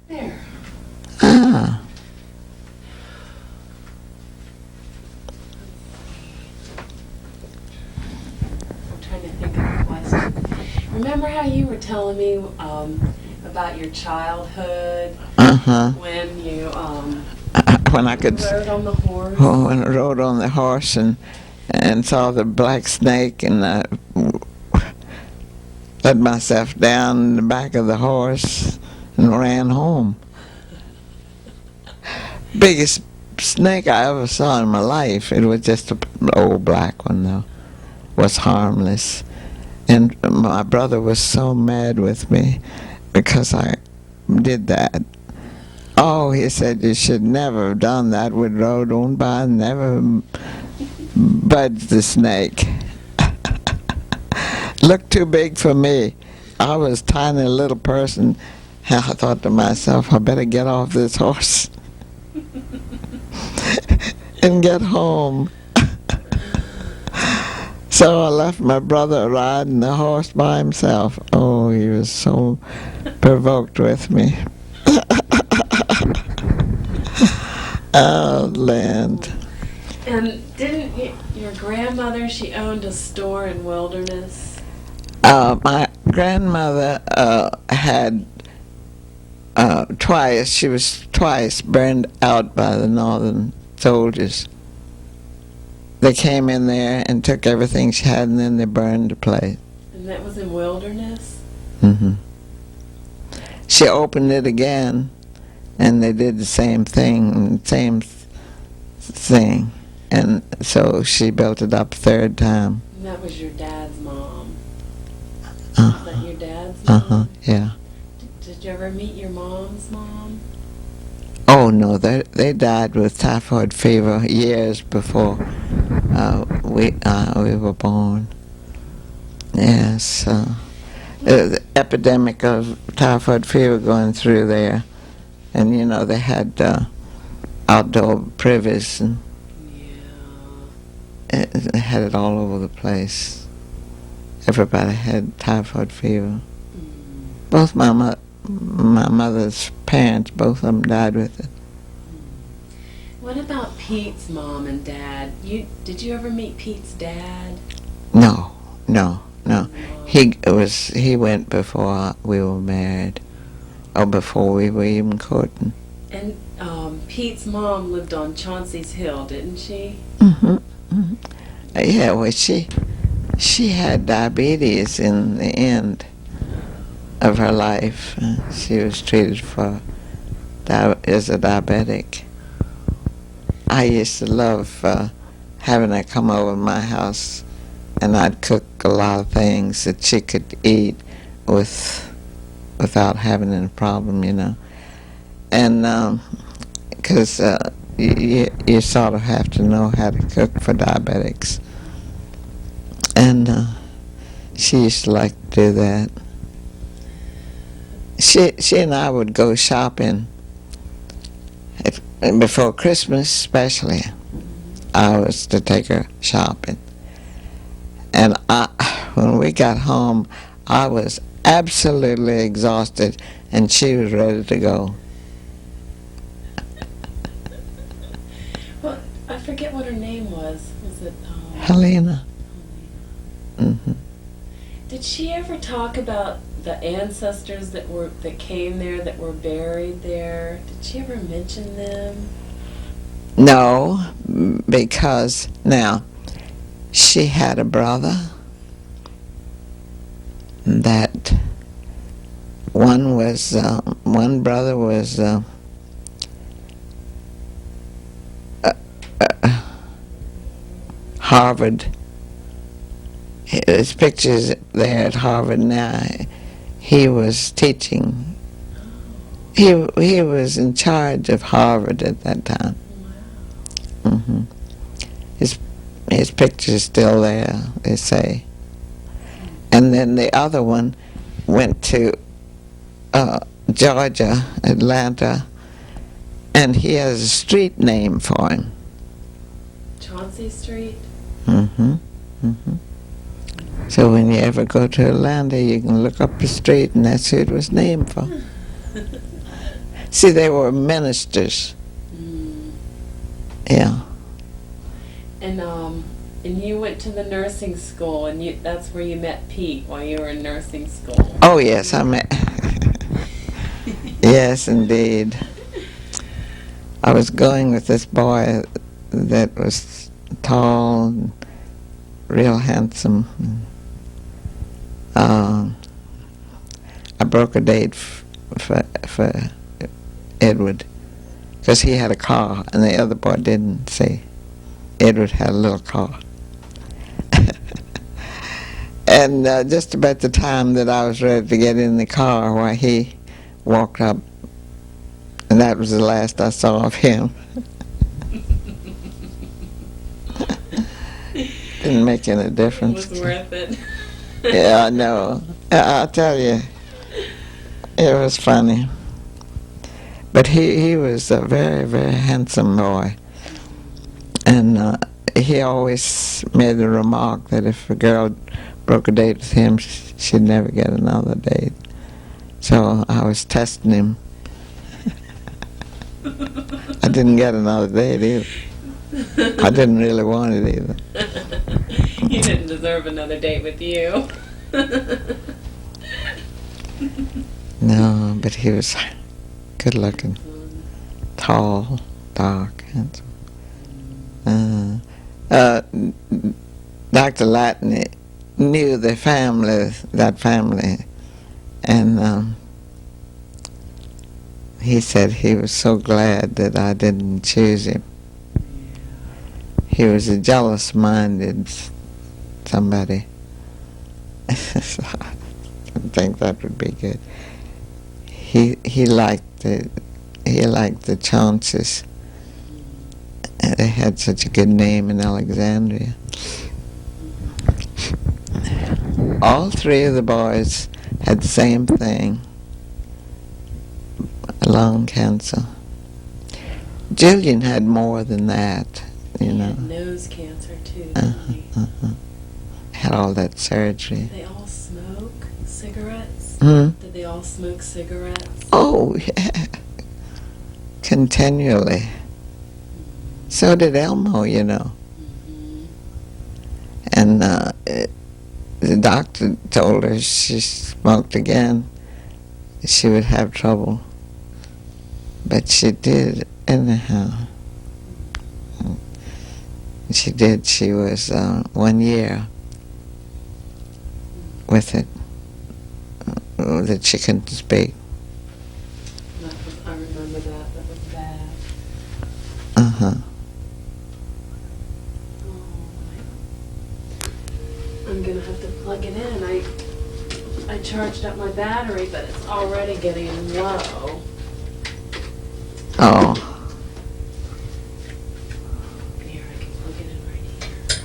There. Ah. I'm trying to think of a question. Remember how you were telling me about your childhood when you When I could rode on the horse? when I rode on the horse and saw the black snake and let myself down the back of the horse and ran home. Biggest snake I ever saw in my life. It was just an old black one though. Was harmless. And my brother was so mad with me because I did that. Oh, he said, you should never have done that. We rode on by and never budged the snake. Looked too big for me. I was a tiny little person. I thought to myself, I better get off this horse and get home. So I left my brother riding the horse by himself. Oh, he was so provoked with me. Oh, land. And didn't your grandmother, she owned a store in Wilderness? My grandmother had she was twice burned out by the Northern soldiers. They came in there and took everything she had, and then they burned the place. And that was in Wilderness? Mm-hmm. She opened it again, and they did the same thing, and so she built it up a third time. And that was your dad's mom? Was that your dad's mom? Yeah. Did you ever meet your mom's mom? Oh no, they died with typhoid fever years before we were born. Yes, the epidemic of typhoid fever going through there, and they had outdoor privies and they had it all over the place. Everybody had typhoid fever. Both my mother's parents, both of them died with it. What about Pete's mom and dad? Did you ever meet Pete's dad? No. He went before we were married, or before we were even courting. And Pete's mom lived on Chauncey's Hill, didn't she? Yeah, well, she had diabetes in the end of her life. She was treated as a diabetic. I used to love having her come over to my house, and I'd cook a lot of things that she could eat without having any problem, And because you sort of have to know how to cook for diabetics. And she used to like to do that. She and I would go shopping before Christmas, especially. I was to take her shopping, and when we got home, I was absolutely exhausted, and she was ready to go. Well, I forget what her name was. Was it Helena? Mm-hmm. Did she ever talk about the ancestors that came there, that were buried there? Did she ever mention them? No, because now she had a brother that one brother was Harvard. His pictures there at Harvard now. He was teaching. He was in charge of Harvard at that time. Wow. Mm-hmm. His picture's still there, they say. And then the other one went to Georgia, Atlanta, and he has a street name for him. Chauncey Street? Mm-hmm. Mm-hmm. So when you ever go to Atlanta, you can look up the street, and that's who it was named for. See, they were ministers. Mm. Yeah. And you went to the nursing school, and that's where you met Pete while you were in nursing school. Oh, yes, I met. Yes, indeed. I was going with this boy that was tall and real handsome. I broke a date for Edward because he had a car and the other boy didn't. See, Edward had a little car. And just about the time that I was ready to get in the car, why he walked up, and that was the last I saw of him. Didn't make any difference. It was worth it. Yeah, I know. I'll tell you, it was funny. But he was a very, very handsome boy. And he always made the remark that if a girl broke a date with him, she'd never get another date. So I was testing him. I didn't get another date either. I didn't really want it either. You didn't deserve another date with you. No, but he was good looking, tall, dark, handsome. Dr. Latney knew the family, that family, and he said he was so glad that I didn't choose him. He was a jealous-minded somebody. So I didn't think that would be good. He liked the Chaunceys. They had such a good name in Alexandria. All three of the boys had the same thing, lung cancer. Julian had more than that, you know. He had nose cancer too, didn't he? Had all that surgery. Did they all smoke cigarettes? Hmm? Did they all smoke cigarettes? Oh, yeah. Continually. So did Elmo, you know. Mm-hmm. And the doctor told her she smoked again, she would have trouble. But she did anyhow. She did. She was 1 year with it, that she couldn't speak. I remember that. That was bad. Uh-huh. I'm gonna have to plug it in. I charged up my battery, but it's already getting low. Oh. Here, I can plug it in right here.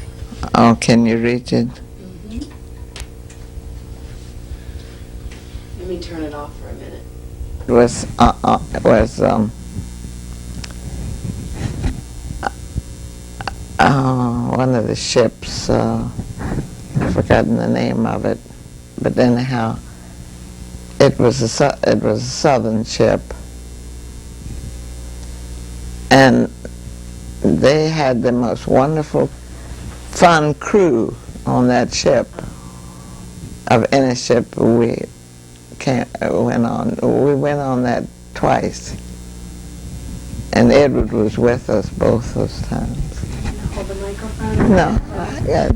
Oh, can you reach it? Mm-hmm. Let me turn it off for a minute. It was one of the ships, I've forgotten the name of it, but anyhow, it was a southern ship, and they had the most wonderful, fun crew on that ship of any ship we went on. We went on that twice, and Edward was with us both those times. Hold the microphone. No, I got.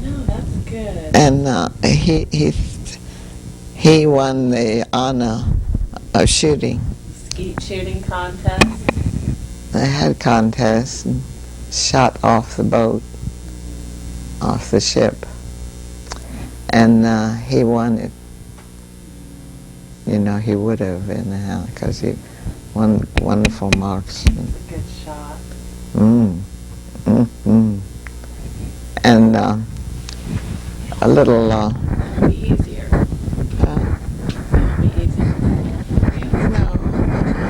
No, that's good. And he won the honor of shooting. Skeet shooting contest. They had contests and shot off the boat, off the ship, and he won it. You know, he would have anyhow, because he won wonderful marks. That's a good shot. And a little. It'll be easier. It'll be easier. No,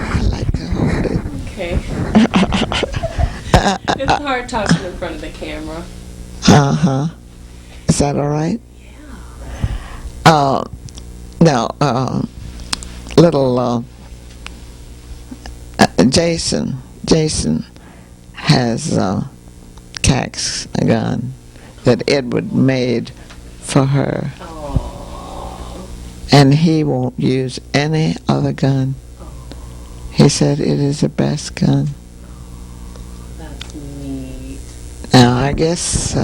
I like to hold it. Okay. It's hard talking in front of the camera. Is that all right? Yeah. Now, little Jason has Cax a gun that Edward made for her. Oh. And he won't use any other gun. He said it is the best gun. That's neat. Now, I guess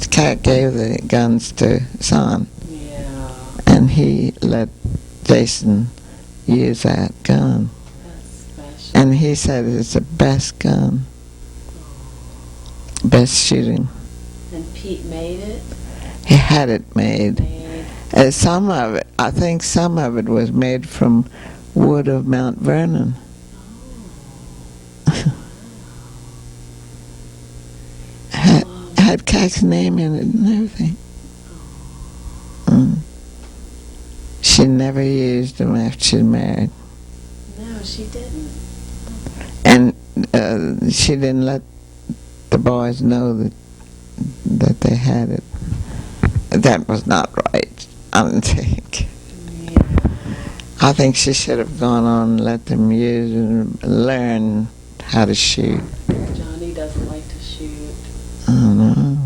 Cat gave the guns to Son. Yeah. And he let Jason use that gun. That's special. And he said it's the best gun. Best shooting. And Pete made it? He had it made. Some of it, I think some of it was made from wood of Mount Vernon. Had Cac's name in it and everything. She never used them after she married. No, she didn't. And she didn't let the boys know that they had it. That was not right, I don't think. Yeah. I think she should have gone on and let them use and learn how to shoot. Johnny doesn't like to shoot. I don't know.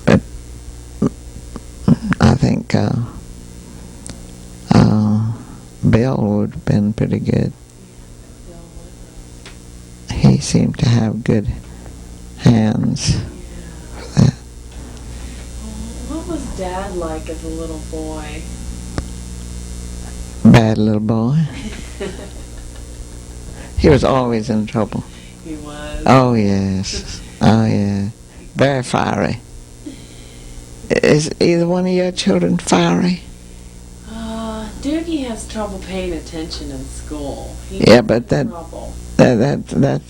But I think Bill would have been pretty good. He seemed to have good hands for that. What was Dad like as a little boy? Bad little boy. He was always in trouble. He was. Oh, yes. Oh, yeah. Very fiery. Is either one of your children fiery? Doogie has trouble paying attention in school. Yeah, but that's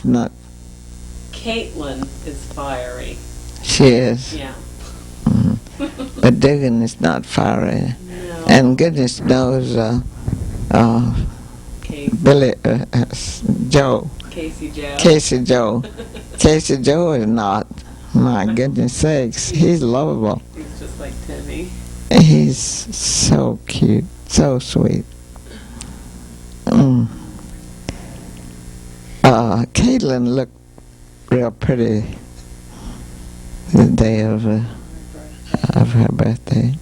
not... Caitlin is fiery. She is. Yeah. But Dugan is not fiery. No. And goodness knows, Billy, Joe. Casey Joe. Casey Joe. Casey Joe is not. My goodness sakes, he's lovable. He's just like Timmy. He's so cute, so sweet. Caitlin looked real pretty the day of her birthday.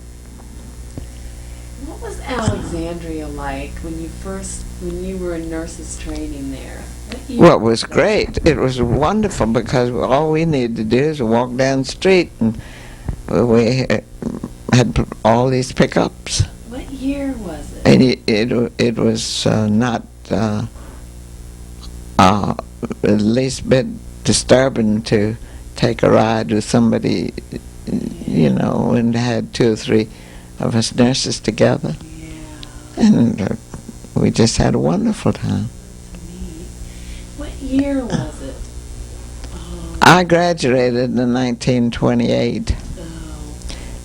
What was Alexandria like when you were in nurses training there? Well, it was great. It was wonderful because all we needed to do is walk down the street, and we had all these pickups. What year was it? And it was not the least bit disturbing to take a ride with somebody, and had 2 or 3 of us nurses together. Yeah. And we just had a wonderful time. What year was it? I graduated in 1928.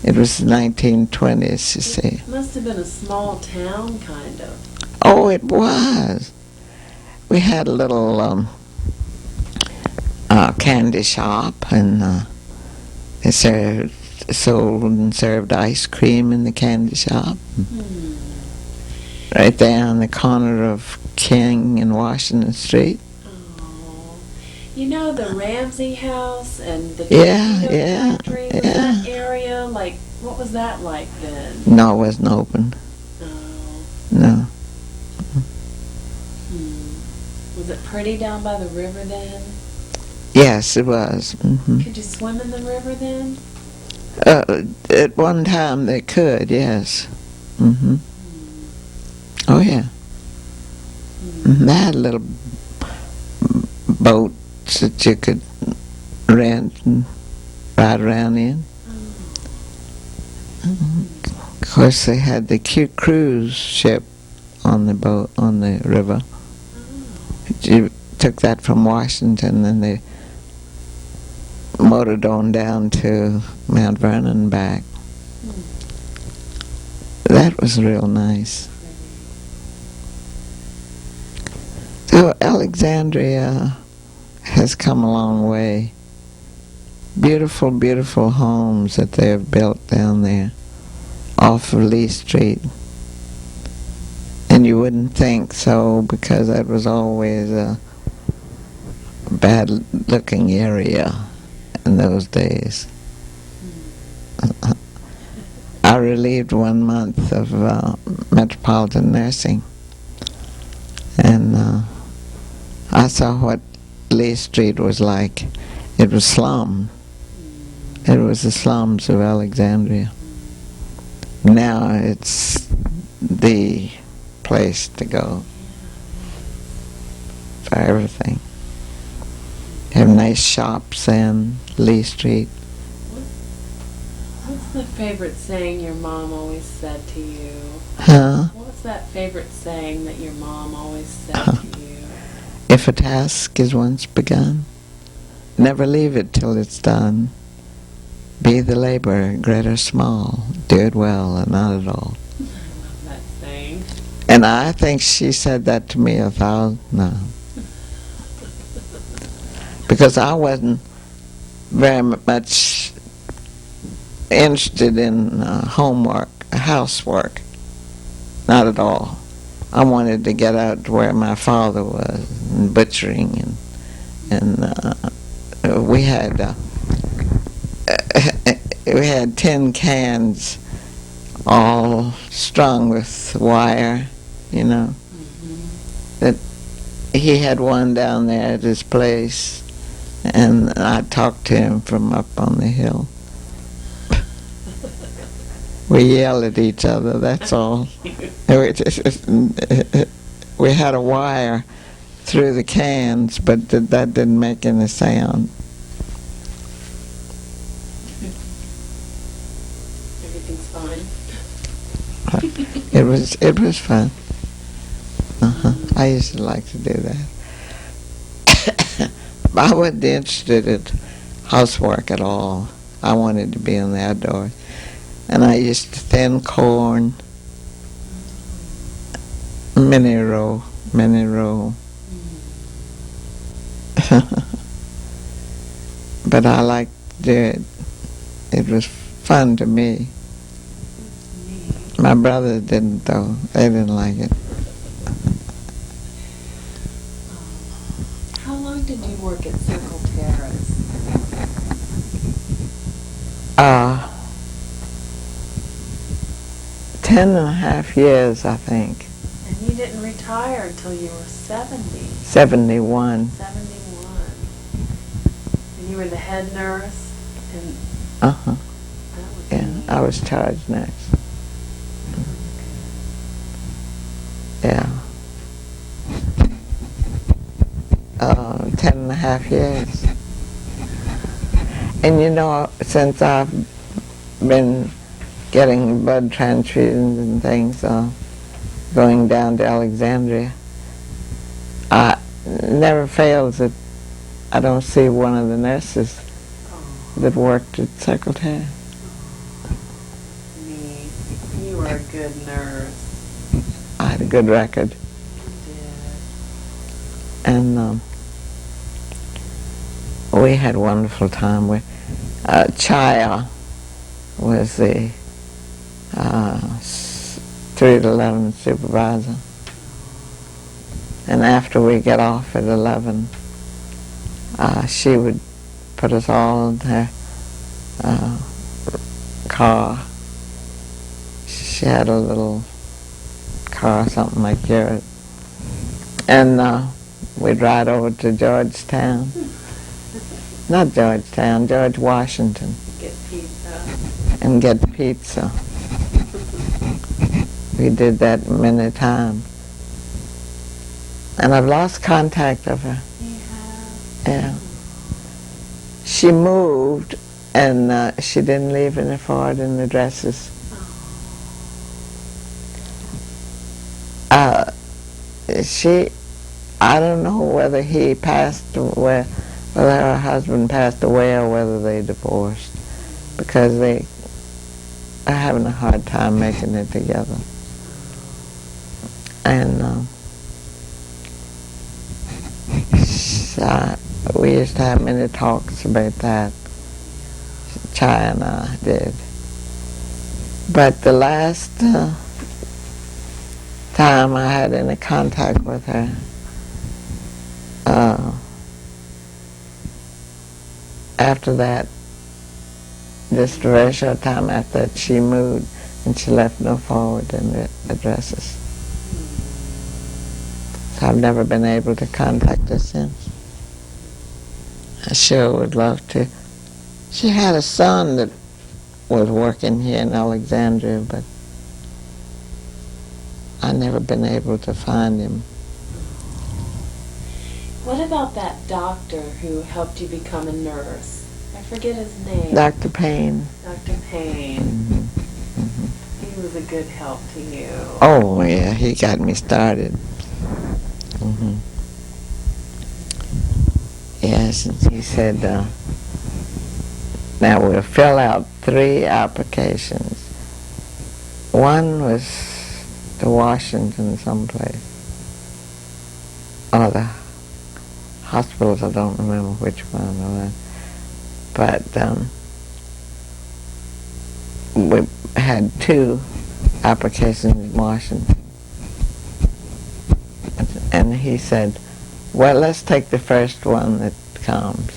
It was 1920s, you see. It must have been a small town, kind of. Oh, it was. We had a little candy shop, and they sold and served ice cream in the candy shop. Right there on the corner of King and Washington Street. Oh. You know the Ramsey House and the factory? Was that area, like, what was that like then? No, it wasn't open. Oh. No. Was it pretty down by the river then? Yes, it was. Could you swim in the river then? At one time they could, yes. Oh, yeah. They had little boats that you could rent and ride around in. Of course, they had the cruise ship on the river. You took that from Washington, and they motored on down to Mount Vernon and back. That was real nice. So Alexandria has come a long way. Beautiful, beautiful homes that they have built down there off of Lee Street. And you wouldn't think so because that was always a bad-looking area in those days. I relieved 1 month of metropolitan nursing, and I saw what Lee Street was like. It was slum. It was the slums of Alexandria. Now it's the place to go for everything. Have nice shops in Lee Street. What's the favorite saying your mom always said to you? Huh? What's that favorite saying that your mom always said to you? If a task is once begun, never leave it till it's done. Be the labor, great or small, do it well and not at all. I love that saying. And I think she said that to me 1,000 times. Because I wasn't very much interested in homework, housework. Not at all. I wanted to get out to where my father was, and butchering, and we had tin cans all strung with wire, you know. That he had one down there at his place, and I talked to him from up on the hill. We yelled at each other, that's all. We had a wire through the cans, but that didn't make any sound. Everything's fine. It was fun. I used to like to do that. I wasn't interested in housework at all. I wanted to be in the outdoors. And I used to thin corn, mini row. But I liked to do it. It was fun to me. My brothers didn't, though. They didn't like it. How long did you work at Circle Terrace? 10.5 years, I think. And you didn't retire until you were 70. 71. 71. And you were the head nurse? And Yeah, I was charge nurse. Yeah. 10.5 years. And you know, since I've been getting blood transfusions and things, going down to Alexandria, I never fails that I don't see one of the nurses that worked at Circle Terrace. You were a good nurse. I had a good record. You did. And we had a wonderful time. Chaya was the 3 to 11 supervisor. And after we get off at 11, she would put us all in her car. She had a little car, something like yours. And we'd ride over to Georgetown. Not Georgetown, George Washington. Get pizza. And get pizza. We did that many times. And I've lost contact of her. Yeah. She moved, and she didn't leave any forwarding addresses. I don't know whether he passed away, whether her husband passed away or whether they divorced, because they are having a hard time making it together. And we used to have many talks about that. Chai and I did. But the last time I had any contact with her. After that, just a very short time after that, she moved and she left no forward addresses. So I've never been able to contact her since. I sure would love to. She had a son that was working here in Alexandria, but I've never been able to find him. What about that doctor who helped you become a nurse? I forget his name. Dr. Payne. Dr. Payne. Mm-hmm. Mm-hmm. He was a good help to you. Oh, yeah, he got me started. Mm-hmm. Yes, and he said, now we'll fill out 3 applications. One was to Washington someplace. Oh, the hospitals, I don't remember which one it was. But we had 2 applications in Washington. And he said, well, let's take the first one that comes.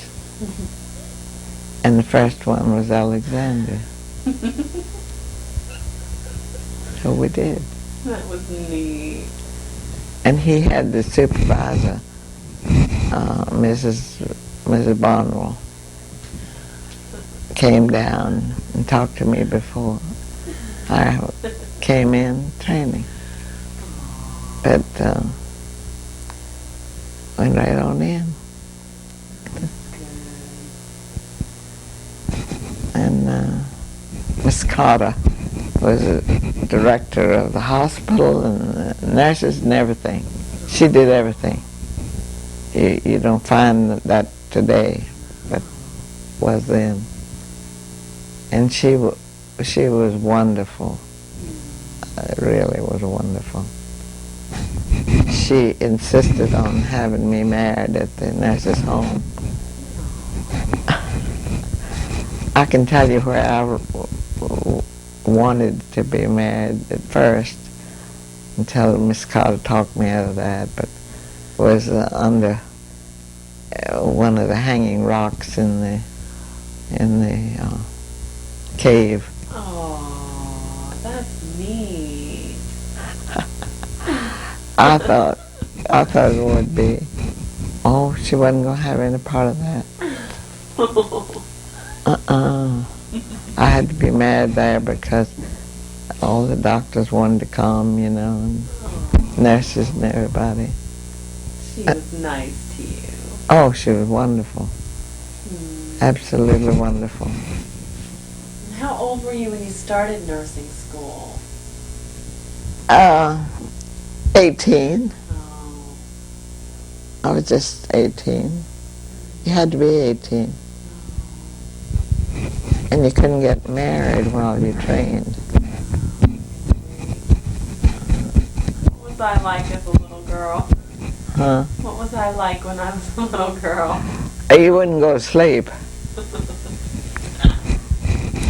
And the first one was Alexandria. So we did. That was neat. And he had the supervisor, Mrs. Barnwell, came down and talked to me before I came in training. But went right on in. And Miss Carter was a director of the hospital and nurses and everything. She did everything. You don't find that today, but was then. And she was wonderful. It really was wonderful. She insisted on having me married at the nurse's home. I can tell you where I wanted to be married at first, until Miss Carter talked me out of that, but was under one of the hanging rocks in the cave. Oh, that's neat. I thought it would be. Oh, she wasn't gonna have any part of that. I had to be married there because all the doctors wanted to come, you know, and nurses and everybody. She was nice to you. Oh, she was wonderful. Absolutely wonderful. And how old were you when you started nursing school? 18. Oh. I was just 18. You had to be 18. And you couldn't get married while you trained. What was I like as a little girl? Huh? What was I like when I was a little girl? You wouldn't go to sleep.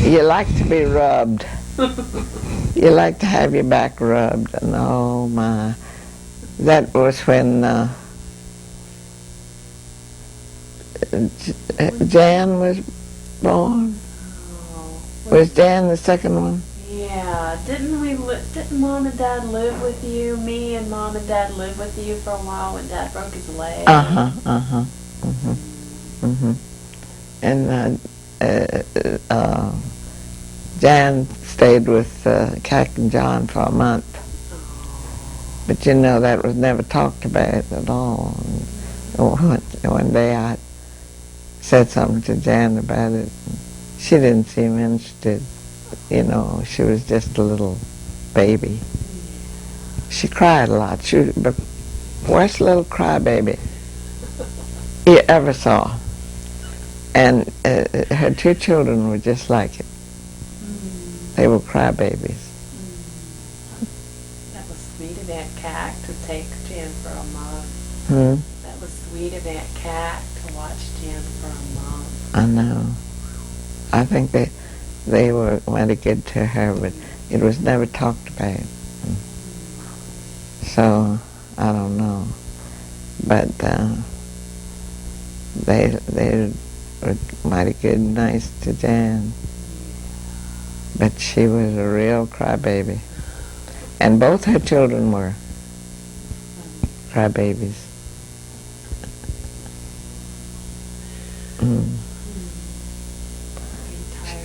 You like to be rubbed. You like to have your back rubbed. And oh my. That was when Jan was born. Was Jan the second one? Yeah. Didn't Mom and Dad live with you? Me and Mom and Dad lived with you for a while when Dad broke his leg. And Jan stayed with Cac and John for a month. But you know, that was never talked about at all. And one day I said something to Jan about it. She didn't seem interested. You know, she was just a little baby. She cried a lot. She was the worst little crybaby you ever saw. And her 2 children were just like it. They were crybabies. That was sweet of Aunt Cac to take Jan for a month. That was sweet of Aunt Cac to watch Jan for a month. I know. I think they were mighty good to her, but it was never talked about. So I don't know, but they were mighty good and nice to Jan. But she was a real crybaby. And both her children were crybabies. Tired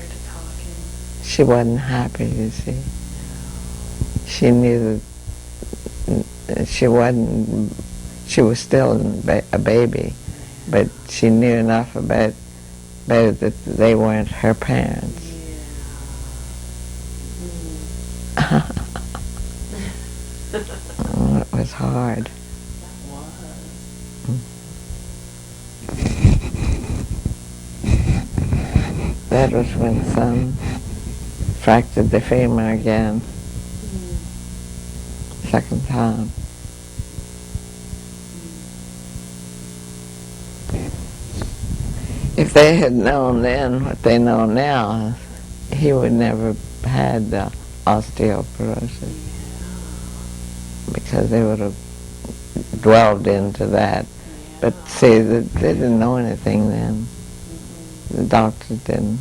of talking. She wasn't happy, you see. She knew that she was still a baby, but she knew enough about that they weren't her parents. Oh, it was hard. That was when son fractured the femur again. Second time. If they had known then what they know now, he would never have had the osteoporosis, because they would have dwelled into that. But see, they didn't know anything then. The doctors didn't.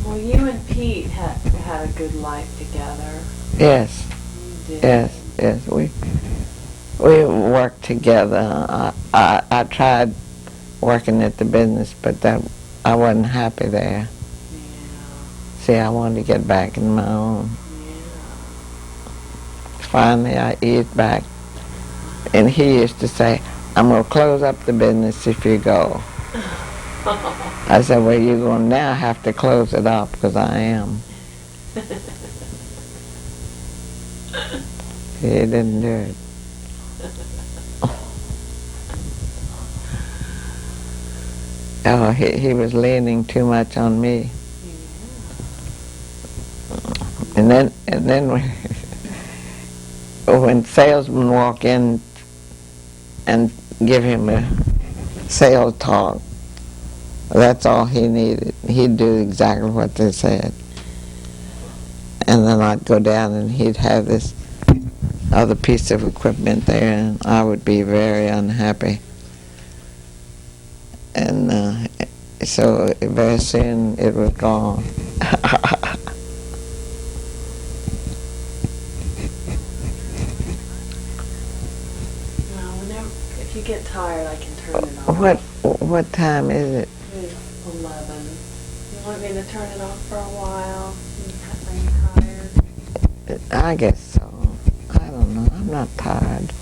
Well, you and Pete had a good life together. Yes. You did. Yes. We worked together. I tried working at the business, but I wasn't happy there. Yeah. See, I wanted to get back in my own. Finally, I eased back, and he used to say, "I'm going to close up the business if you go." I said, "Well, you're going to now have to close it up, because I am." He didn't do it. Oh, he was leaning too much on me. And then when salesmen walk in and give him a sales talk, that's all he needed. He'd do exactly what they said. And then I'd go down and he'd have this other piece of equipment there, and I would be very unhappy. And so very soon it was gone. If you get tired, I can turn it off. What time is it? It's 11. You want me to turn it off for a while? Are you tired? I guess so. I don't know. I'm not tired.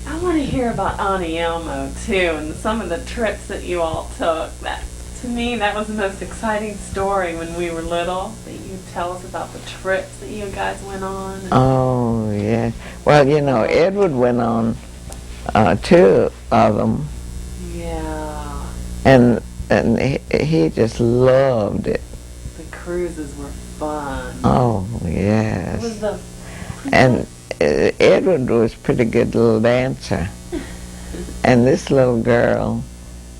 I want to hear about Auntie Elmo too, and some of the trips that you all took. That, to me, that was the most exciting story when we were little. That you tell us about the trips that you guys went on. Oh yeah. Well, you know, Edward went on 2 of them. Yeah. And he just loved it. The cruises were fun. Oh yes. It was the. And Edward was a pretty good little dancer. And this little girl,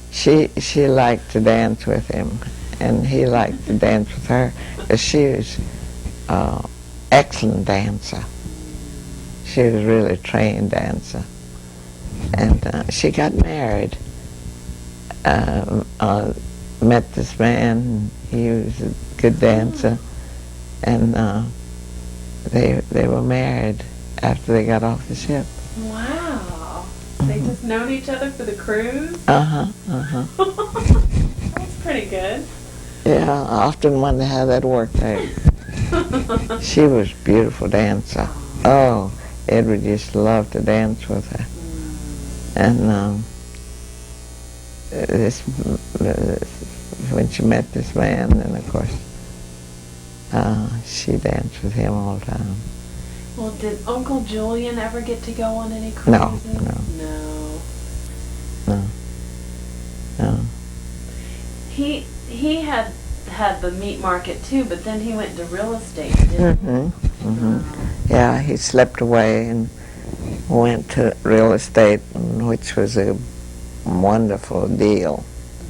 she liked to dance with him, and he liked to dance with her. She was excellent dancer. She was really a trained dancer. And she got married. Met this man. He was a good dancer, and they were married after they got off the ship. Wow. They just known each other for the cruise? That's pretty good. Yeah, I often wonder how that worked out. She was a beautiful dancer. Oh, Edward used to love to dance with her. And when she met this man, then of course she danced with him all the time. Well, did Uncle Julian ever get to go on any cruises? No. He had the meat market too, but then he went into real estate, didn't he? Yeah, he slipped away and went to real estate, which was a wonderful deal.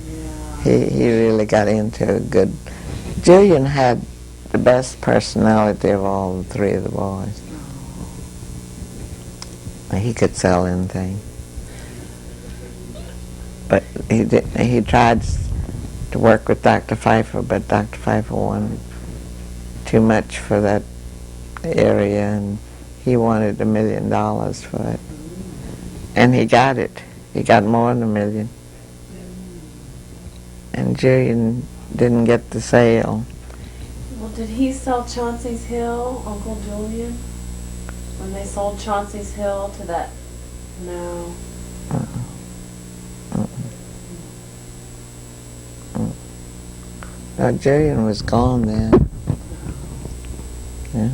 Yeah. He really got into a good. Julian had the best personality of all three of the boys. He could sell anything. But he tried to work with Dr. Pfeiffer, but Dr. Pfeiffer wanted too much for that area, and he wanted $1 million for it. And he got it. He got more than $1 million. And Julian didn't get the sale. Well, did he sell Chauncey's Hill, Uncle Julian? When they sold Chauncey's Hill to that? No. Now, Julian was gone then. Yeah.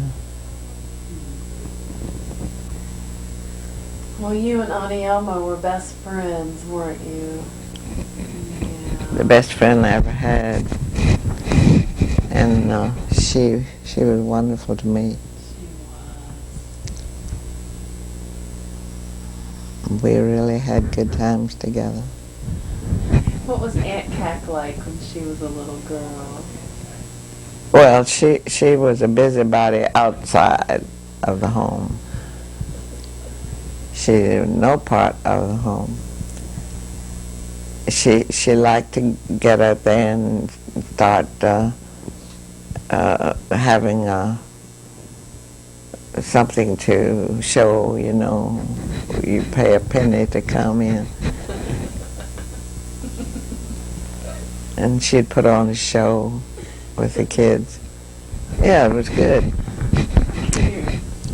Well, you and Auntie Elma were best friends, weren't you? Yeah. The best friend I ever had. And she was wonderful to me. She was. We really had good times together. What was Aunt Cack like when she was a little girl? Well, she was a busybody outside of the home. She did no part of the home. She liked to get out there and start having something to show, you know. You pay a penny to come in. And she'd put on a show with the kids. Yeah, it was good.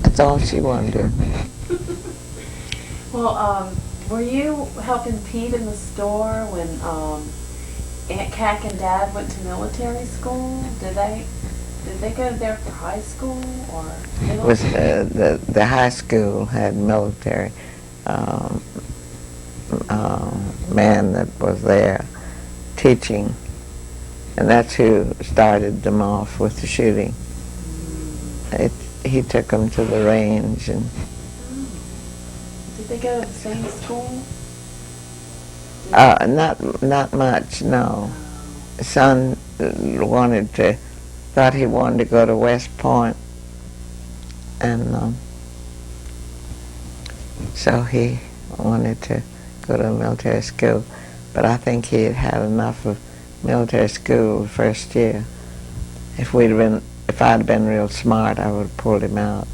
That's all she wanted to do. Well, were you helping Pete in the store when Aunt Cack and Dad went to military school? Did they go there for high school, or? It was the high school had military man that was there teaching, and that's who started them off with the shooting. He took them to the range, and Did they go to the same school? not much, no. Son thought he wanted to go to West Point, and so he wanted to go to military school. But I think he had had enough of military school the first year. If I'd been real smart, I would have pulled him out.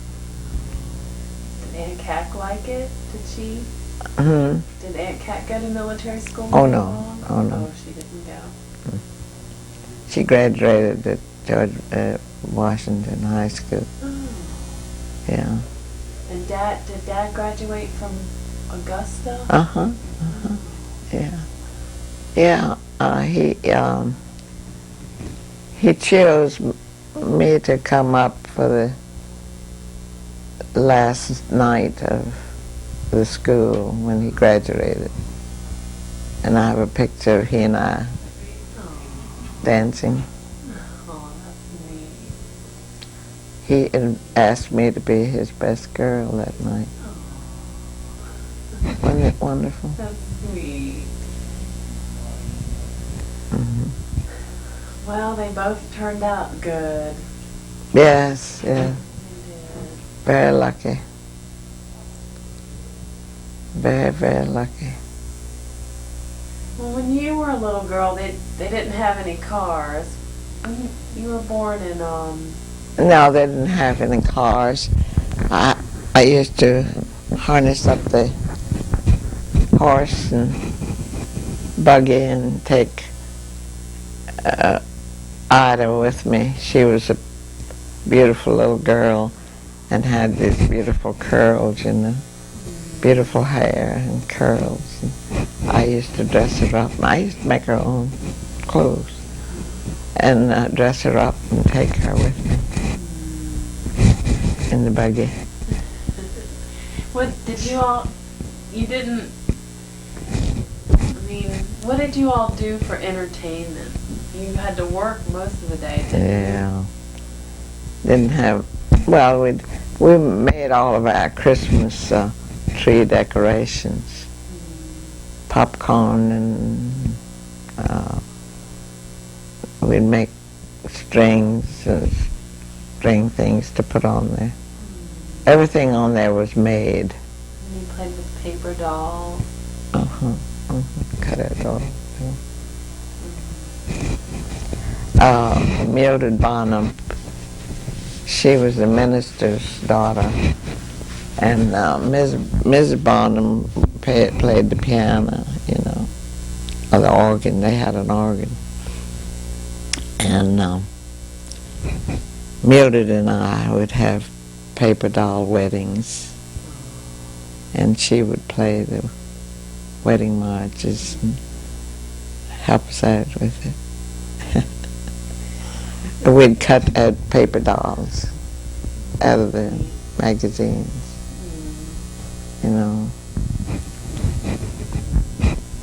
Did Aunt Cack like it? Did she? Mm-hmm. Did Aunt Cack go to military school? Oh, very no. long? Oh, no. Oh, she didn't go. She graduated at George Washington High School. Oh. Yeah. And did Dad graduate from Augusta? Uh-huh. Yeah. Yeah. He chose me to come up for the last night of the school when he graduated. And I have a picture of he and I dancing. Oh, that's neat. He asked me to be his best girl that night. Wasn't it wonderful? That's sweet. Mm-hmm. Well, they both turned out good. Yes, yeah. They did. Very lucky. Very, very lucky. Well, when you were a little girl, they didn't have any cars. When you were born in No, they didn't have any cars. I used to harness up the horse and buggy and take Ida with me. She was a beautiful little girl and had these beautiful curls, you know, beautiful hair and curls. And I used to dress her up. I used to make her own clothes and dress her up and take her with me in the buggy. What did you all? You didn't. I mean, what did you all do for entertainment? You had to work most of the day, didn't you? Yeah. Didn't have. Well, we made all of our Christmas tree decorations, popcorn, and we'd make strings, bring things to put on there. Everything on there was made. And you played with paper dolls. Cut it off. Mildred Bonham, she was the minister's daughter, and Mrs. Bonham played the piano, you know, or the organ. They had an organ. And Mildred and I would have paper doll weddings, and she would play the wedding marches and help us out with it. We'd cut out paper dolls out of the magazines, you know.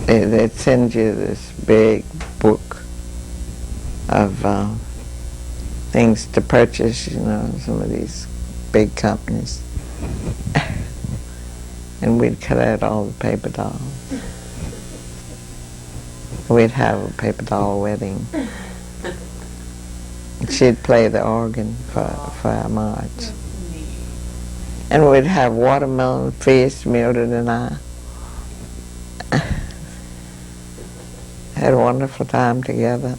They'd send you this big book of things to purchase, you know, some of these big companies. And we'd cut out all the paper dolls. We'd have a paper doll wedding. She'd play the organ for our march. And we'd have watermelon feast, Mildred and I. Had a wonderful time together.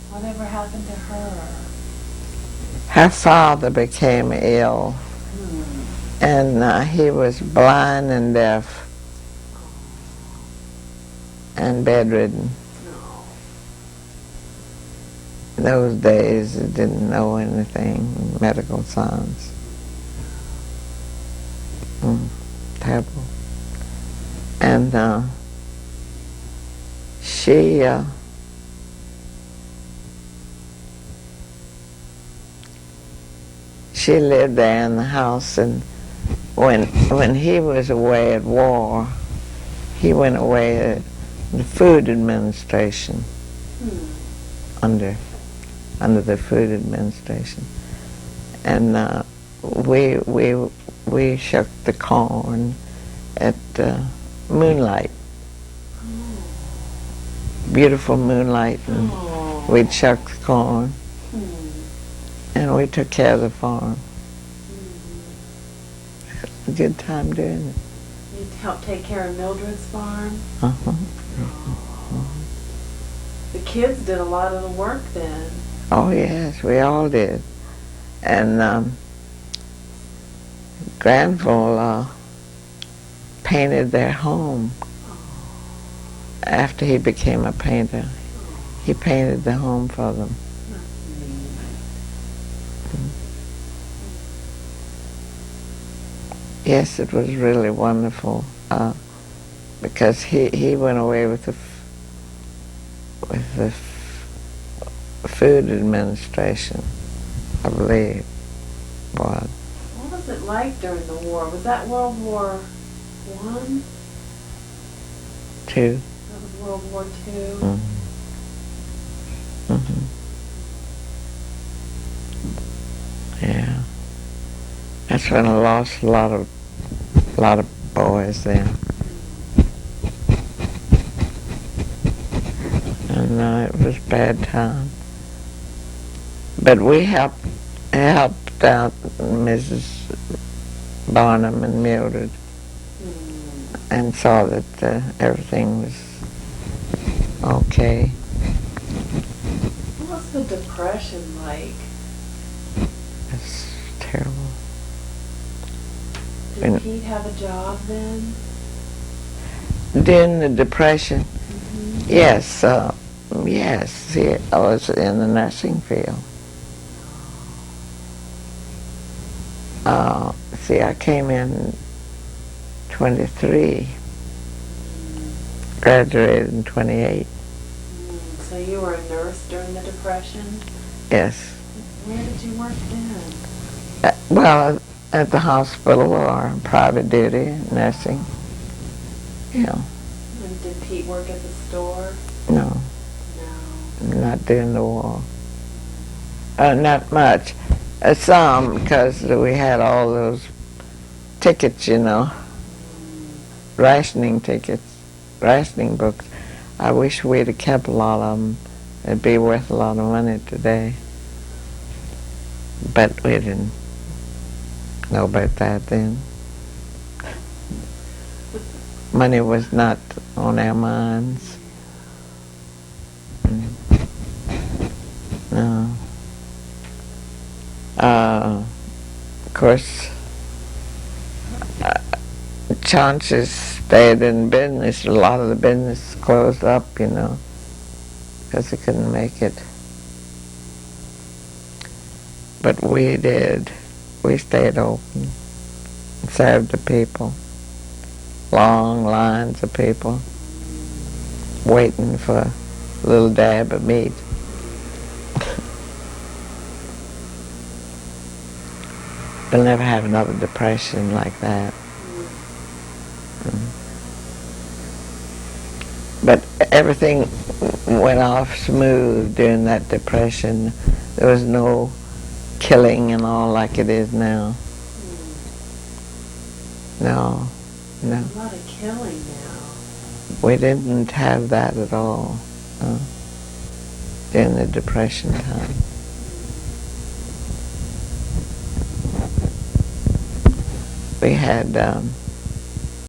Whatever happened to her? Her father became ill, and he was blind and deaf and bedridden. In those days, he didn't know anything, medical science. Terrible. And she lived there in the house, and when he was away at war, he went away at the Food Administration, under the Food Administration, and we shook the corn at moonlight, beautiful moonlight, and we'd shuck the corn, and we took care of the farm. It was a good time doing it. You helped take care of Mildred's farm? The kids did a lot of the work then. Oh yes, we all did. And Granville painted their home after he became a painter. He painted the home for them. Yes, it was really wonderful, because he went away with the Food Administration, I believe, was. What was it like during the war? Was that World War I? Two. That was World War II? Yeah. That's when I lost a lot of boys then. And it was a bad time. But we helped out Mrs. Barnum and Mildred, and saw that everything was okay. What was the Depression like? It's terrible. Did Pete have a job then? During the Depression, yes, I was in the nursing field. I came in 23, graduated in 28. So you were a nurse during the Depression? Yes. Where did you work then? Well, at the hospital or private duty, nursing. Yeah. And did Pete work at the store? No. No. Not during the war. Not much. Some, because we had all those tickets, you know, rationing tickets, rationing books. I wish we'd have kept a lot of them. It'd be worth a lot of money today. but we didn't know about that then. Money was not on our minds. No. Of course, Chauncey stayed in business. A lot of the business closed up, because he couldn't make it. But we did. We stayed open and served the people. Long lines of people waiting for a little dab of meat. They'll never have another depression like that. But everything went off smooth during that depression. There was no killing and all like it is now. No. A lot of killing now. We didn't have that at all during the Depression time. We had